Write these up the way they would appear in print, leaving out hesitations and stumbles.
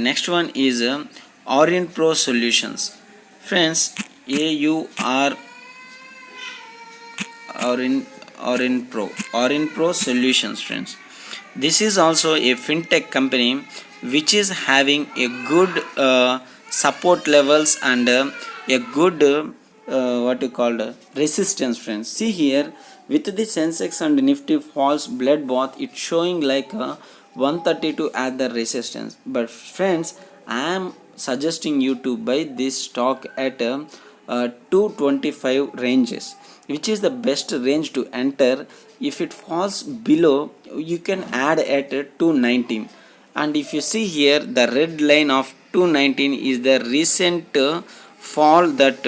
next one is Orient Pro Solutions. Friends, AUR Orient Pro Solutions, friends. This is also a fintech company which is having a good support levels and a good what you call resistance, friends. See here, with the Sensex and Nifty falls bloodbath, it's showing like 132 at the resistance. But friends, I am suggesting you to buy this stock at 225 ranges, which is the best range to enter. If it falls below, you can add at 219. And if you see here, the red line of 219 is the recent fall that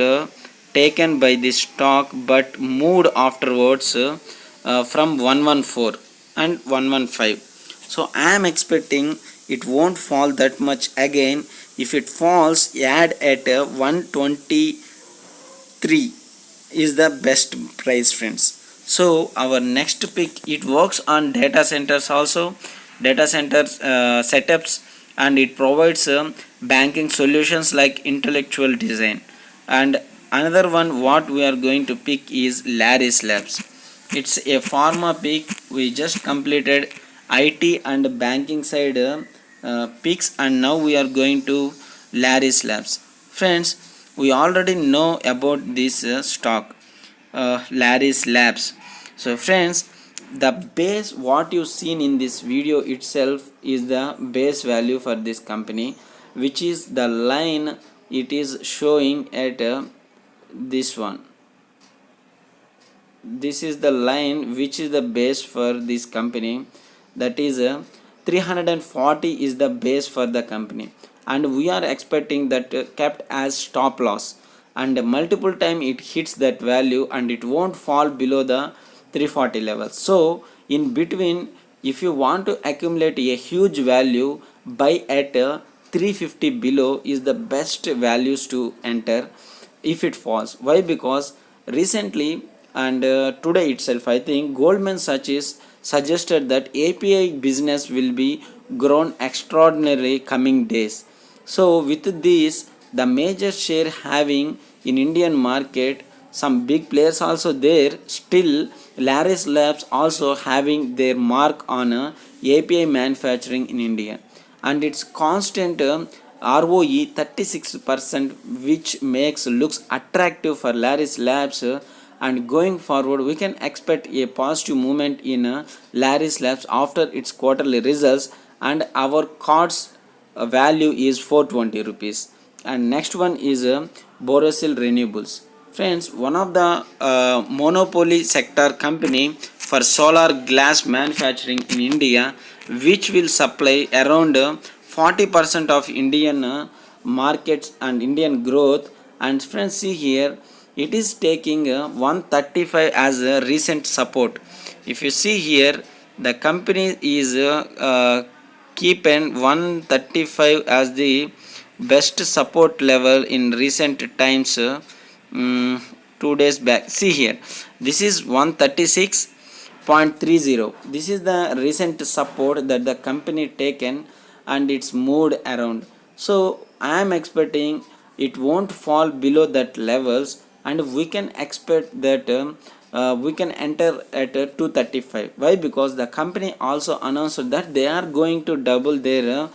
taken by this stock, but moved afterwards from 114 and 115. So I am expecting it won't fall that much again. If it falls, add at 123 is the best price, friends. So our next pick, it works on data centers also, data centers setups, and it provides banking solutions like intellectual design. And another one what we are going to pick is Laris Labs. It's a pharma pick. We just completed IT and banking side picks, and now we are going to Laris Labs. Friends, we already know about this stock, Laris Labs. So friends, the base what you seen in this video itself is the base value for this company, which is the line it is showing at this one. This is the line which is the base for this company, that is 340 is the base for the company, and we are expecting that kept as stop loss, and multiple time it hits that value and it won't fall below the 340 level. So in between, if you want to accumulate a huge value, buy at 350 below is the best values to enter if it falls. Why? Because recently and today itself, I think Goldman Sachs suggested that API business will be grown extraordinarily coming days. So with this, the major share having in Indian market, some big players also there, still Laris Labs also having their mark on API manufacturing in India, and its constant ROE 36%, which makes looks attractive for Laris Labs. And going forward, we can expect a positive movement in Laris Labs after its quarterly results, and our cards value is 420 rupees. And next one is Borosil Renewables. Friends, one of the monopoly sector company for solar glass manufacturing in India, which will supply around 40% of Indian markets and Indian growth. And friends, see here, it is taking 135 as a recent support. If you see here, the company is keeping 135 as the best support level in recent times. 2 days back, see here, this is 136.30. this is the recent support that the company taken, and it's moved around. So I am expecting it won't fall below that levels, and we can expect that we can enter at 235. Why? Because the company also announced that they are going to double their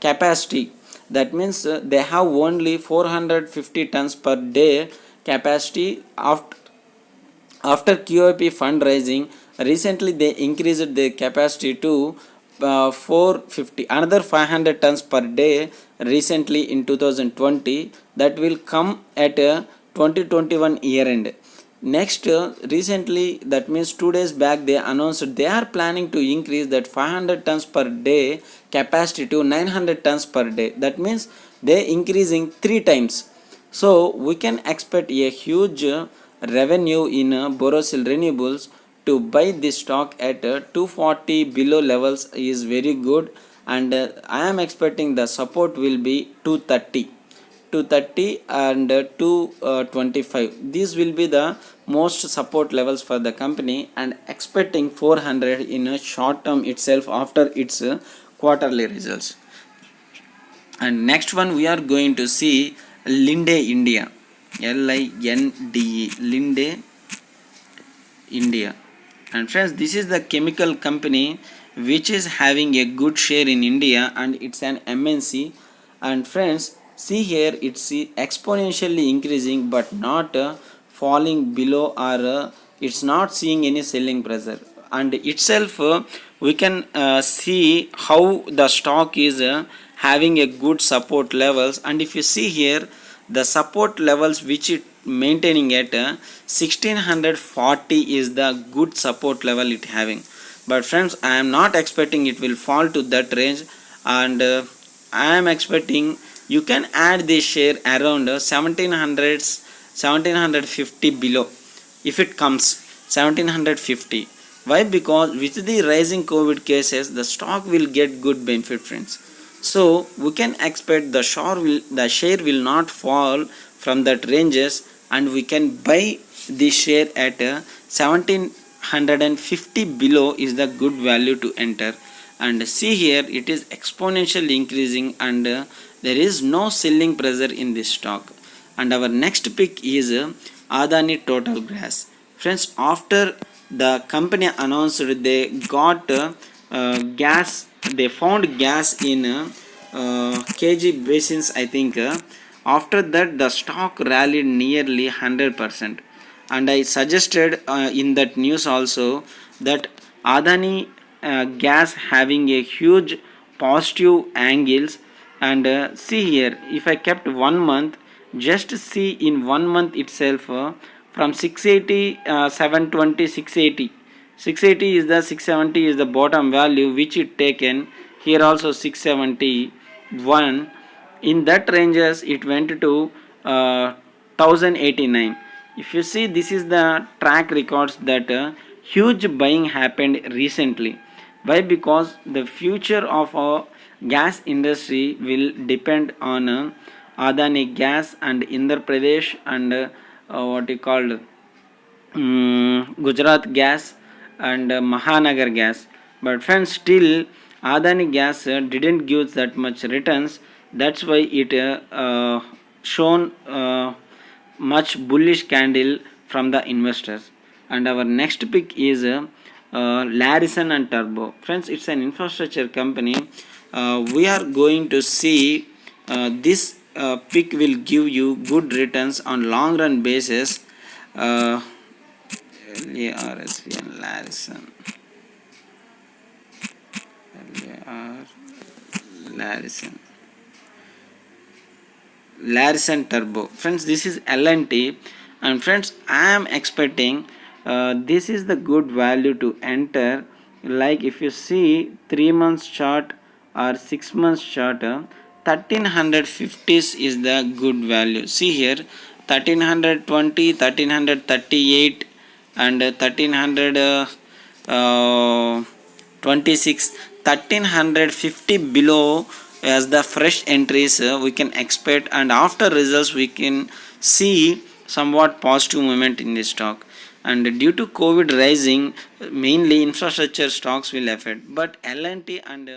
capacity. That means they have only 450 tons per day capacity. After QIP fundraising, recently they increased their capacity to 450, another 500 tons per day recently in 2020. That will come at 2021 year end. Next, recently, that means 2 days back, they announced they are planning to increase that 500 tons per day capacity to 900 tons per day. That means they increasing 3 times. So we can expect a huge revenue in Borosil Renewables. To buy this stock at 240 below levels is very good, and I am expecting the support will be 230 and 225. These will be the most support levels for the company, and expecting 400 in a short term itself after its quarterly results. And next one we are going to see Linde India, Linde, Linde India. And friends, this is the chemical company which is having a good share in India, and it's an MNC. And friends, see here, it's exponentially increasing but not falling below, or it's not seeing any selling pressure. And itself, we can see how the stock is having a good support levels. And if you see here, the support levels which it maintaining at 1640 is the good support level it having. But friends, I am not expecting it will fall to that range, and I am expecting you can add this share around 1750 below if it comes 1750. Why? Because with the rising COVID cases, the stock will get good benefit, friends. So we can expect the share will not fall from that ranges, and we can buy this share at 1750 below is the good value to enter. And see here, it is exponentially increasing, and there is no selling pressure in this stock. And our next pick is Adani Total Gas. Friends, after the company announced they got gas, they found gas in KG basins, I think. After that, the stock rallied nearly 100%. And I suggested in that news also that Adani gas having a huge positive angles. And see here, if I kept 1 month, just see in 1 month itself, from 680, 720, 680, 680 is the 670 is the bottom value which it taken. Here also 671, in that ranges it went to 1089. If you see, this is the track records that huge buying happened recently. Why? Because the future of our gas industry will depend on Adani gas and Andhra Pradesh and what you called Gujarat gas and Mahanagar gas. But friends, still Adani gas didn't give that much returns. That's why it shown much bullish candle from the investors. And our next pick is Larison and Turbo. Friends, it's an infrastructure company. We are going to see this pick will give you good returns on long run basis. LARSVN Larison. Larison. Larison Turbo. Friends, this is LNT, and friends, I am expecting this is the good value to enter. Like if you see 3 months chart or 6 months chart, 1350s is the good value. See here, 1320, 1338 and 1326, 1350 below as the fresh entries we can expect. And after results we can see somewhat positive movement in this stock. And due to COVID rising, mainly infrastructure stocks will affect, but L&T and